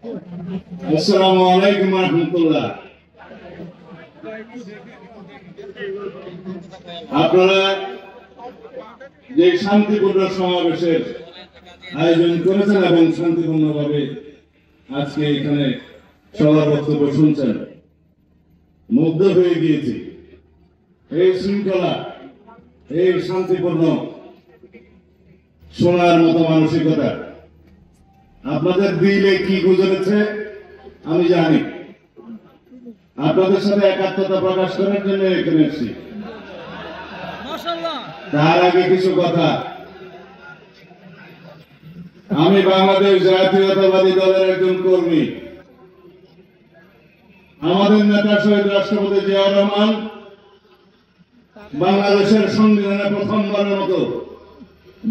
আসসালামু আলাইকুম ওয়া রাহমাতুল্লাহ। আপনারা যে শান্তিপূর্ণ সমাবেশের আয়োজন করেছেন এবং শান্তিপূর্ণভাবে আজকে এখানে সবার বক্তব্য শুনছেন, মুগ্ধ হয়ে গিয়েছি। এই শৃঙ্খলা, এই শান্তিপূর্ণ শোনার মতো মানসিকতা আপনাদের দিলে কি গুজরেছে আমি জানি। আপনাদের সাথে একাত্মতা প্রকাশ করার জন্য এখানে এসেছি। তার আগে কিছু কথা। আমি বাংলাদেশ জাতীয়তাবাদী দলের একজন কর্মী। আমাদের নেতা শহীদ রাষ্ট্রপতি জিয়াউর রহমান বাংলাদেশের সংবিধানে প্রথমবারের মতো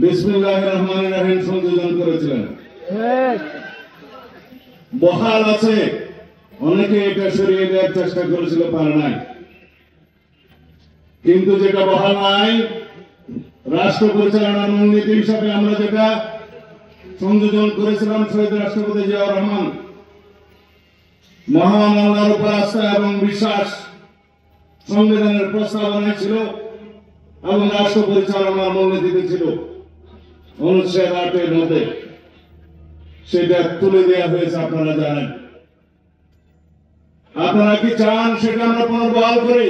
বিসমিল্লাহির রহমানির রহিম সংযোজন করেছিলেন। বহাল আছে, অনেকে এটা সরিয়ে দেওয়ার চেষ্টা করেছিল, পারে নাই। কিন্তু যেটা বহাল নাই, রাষ্ট্র পরিচালনার মূলনীতি হিসাবে আমরা যেটা সংযোজন করেছিলাম, শহীদ রাষ্ট্রপতি জিয়াউর রহমান মহান আল্লাহর উপর আস্থা এবং বিশ্বাস সংবিধানের প্রস্তাবনায় ছিল এবং রাষ্ট্র পরিচালনার মূলনীতিতে ছিল। অনুচ্ছেদ 8-এর মধ্যে সেটা তুলে দেওয়া হয়েছে, আপনারা জানেন। আপনারা কি চান সেটা আমরা পুনর্বহাল করি?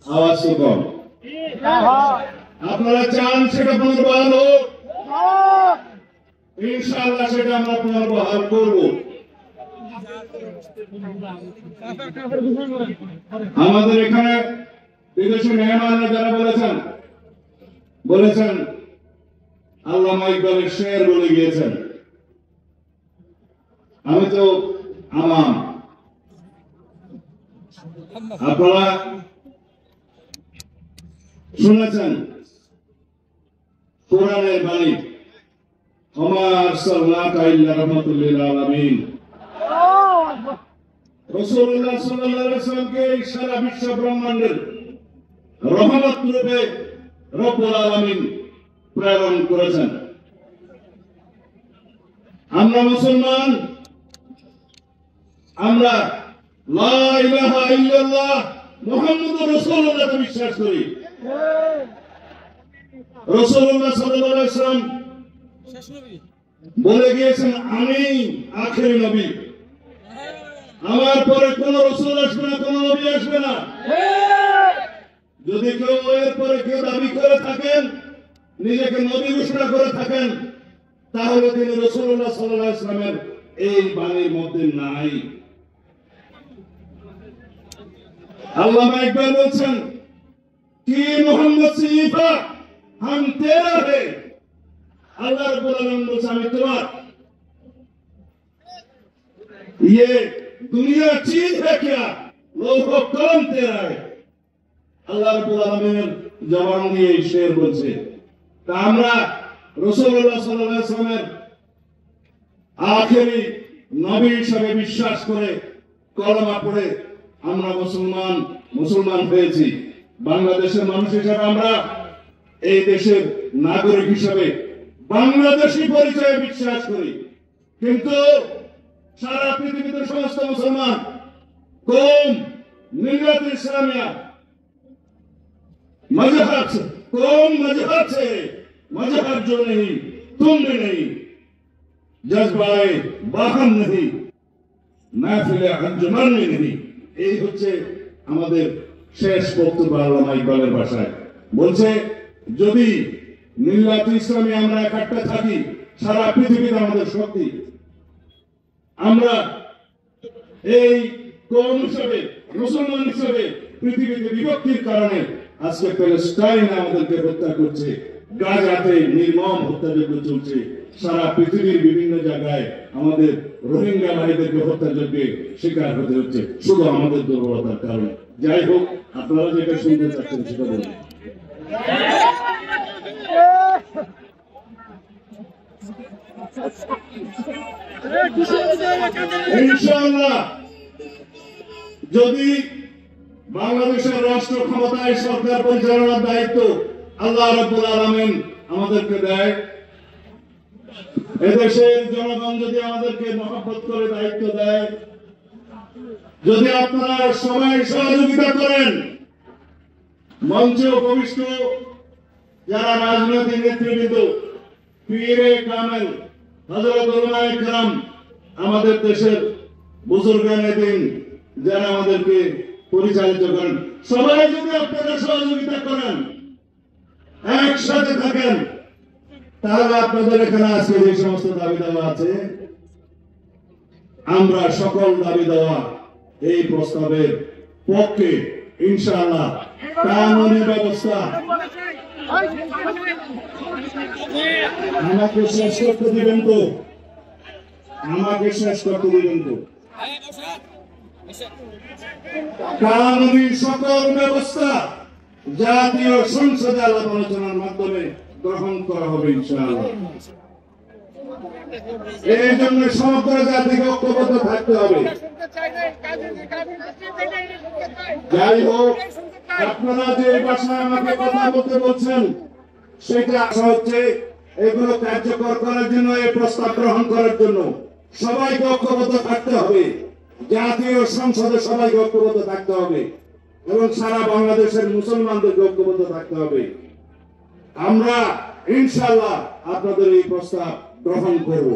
আওয়াজ তো কম। আপনারা চান সেটা পুনর্বহাল হোক? ইনশাআল্লাহ সেটা আমরা পুনর্বহাল করব। আমাদের এখানে বিদেশি মেহমানরা যারা বলেছেন আল্লামা ইকবালের শের বলে গিয়েছেন। আমি তো আমাম, আপনারা শুনেছেন কোরআনের বাণী, ওমা আরসালনাকা ইল্লা রাহমাতাল লিল আলামিন। রাসূলুল্লাহ সাল্লাল্লাহু আলাইহি ওয়াসাল্লামকে সারা বিশ্ব ব্রহ্মাণ্ডের রহমত রূপে রব্বুল আলামিন প্রেরণ করেছেন। আমরা মুসলমান, আমরা লা ইলাহা ইল্লাল্লাহ মুহাম্মাদুর রাসূলুল্লাহকে বিশ্বাস করি। রাসূলুল্লাহ সাল্লাল্লাহু আলাইহি ওয়াসাল্লাম বলে গিয়েছেন, আমি আখেরি নবী, আমার পরে কোন রাসূল আসবে না, কোন নবী আসবে না। যদি কেউ এর পরে কেউ দাবি করে থাকেন, নিজেকে নবী ঘোষণা করে থাকেন, তাহলে তিনি রাসূলুল্লাহ সাল্লাল্লাহু আলাইহি ওয়াসাল্লামের এই বাণীর মধ্যে নাই। আল্লামা ইকবাল বলছেন, কি মোহাম্মদ সিফা হাম তেরা হে। আল্লাহ রাব্বুল আলামিন বলছেন, আমি তোমার। ये दुनिया चीज है क्या, लोगों कलम तेरा है। আল্লাহ রাব্বুল আলামিনের জবান দিয়ে এই শের বলছে। তা আমরা রাসূলুল্লাহ সাল্লাল্লাহু আলাইহি ওয়াসাল্লামের আখেরি নবী হিসেবে বিশ্বাস করে কলেমা পড়ে আমরা মুসলমান হয়েছি। বাংলাদেশের মানুষ হিসেবে আমরা এই দেশের নাগরিক হিসেবে বাংলাদেশি পরিচয়ে বিশ্বাস করি। কিন্তু সারা পৃথিবীতে সমস্ত মুসলমান কৌম মিল্লাত ইসলামিয়া मजहब से कौम मजहब से मजहब जो नहीं तुम भी नहीं, जज्बाए बाहम नहीं, महफिले अंजुमन में नहीं। এই হচ্ছে আমাদের শেষ বক্তব্য আল্লামা ইকবালের ভাষায়। বলছে, যদি মিল্লাত ইসলামী আমরা একটা থাকি, সারা পৃথিবীতে আমাদের শক্তি। আমরা এই কওম হিসেবে, মুসলমান হিসেবে পৃথিবীতে বিভক্তির কারণে আজকে প্যালেস্টাইন আমাদেরকে হত্যা করছে, গাজাতে নির্মম হত্যাযজ্ঞ চলছে, সারা পৃথিবীর বিভিন্ন জায়গায় আমাদের রোহিঙ্গা ভাইদেরকে হত্যাযজ্ঞে শিকার হতে হচ্ছে শুধু আমাদের দুর্বলতার কারণে। যাই হোক, আপনারা যেটা শুনতে চাচ্ছেন সেটা বলুন। ইনশাআল্লাহ যদি বাংলাদেশের রাষ্ট্র ক্ষমতায় সরকার পরিচালনার দায়িত্ব আল্লাহ রাব্বুল আলামিন আমাদেরকে দেয়, এদেশের জনগণ যদি আমাদেরকে মহব্বত করে দায়িত্ব দেয়, যদি আপনারা সবাই সহযোগিতা করেন, মঞ্চে উপবিষ্ট যারা রাজনৈতিক নেতৃবৃন্দ, পীরে কামেল, হযরত উলামায়ে কেরাম, আমাদের দেশের বুজুর্গানে দ্বীন যারা আমাদেরকে পরিচালিত করেন, সবাই যদি আপনারা সহযোগিতা করেন, একসাথে থাকেন, তাহলে আপনাদের এখানে আজকে যে সমস্ত দাবি দেওয়া আছে, আমরা সকল দাবি দেওয়া এই প্রস্তাবের পক্ষে ইনশাআল্লাহ। কানুনি ব্যবস্থা আমাকে শেষ করতে দিবেন তো, আমাকে শেষ করতে দিবেন তো। কানুনি সকল ব্যবস্থা জাতীয় সংসদে আলাপ আলোচনার মাধ্যমে গ্রহণ করা হবে ইনশাআল্লাহ। এই জন্য সমগ্র জাতিকে ঐক্যবদ্ধ থাকতে হবে। যাই হোক, আপনারা যে ভাষায় আমাকে কথা বলতে বলছেন, সেটা আশা হচ্ছে এগুলো কার্যকর করার জন্য, এই প্রস্তাব গ্রহণ করার জন্য সবাইকে ঐক্যবদ্ধ থাকতে হবে। জাতীয় সংসদে সবাইকে ঐক্যবদ্ধ থাকতে হবে এবং সারা বাংলাদেশের মুসলমানদেরকে ঐক্যবদ্ধ থাকতে হবে। আমরা ইনশাআল্লাহ আপনাদের এই প্রস্তাব গ্রহণ করব।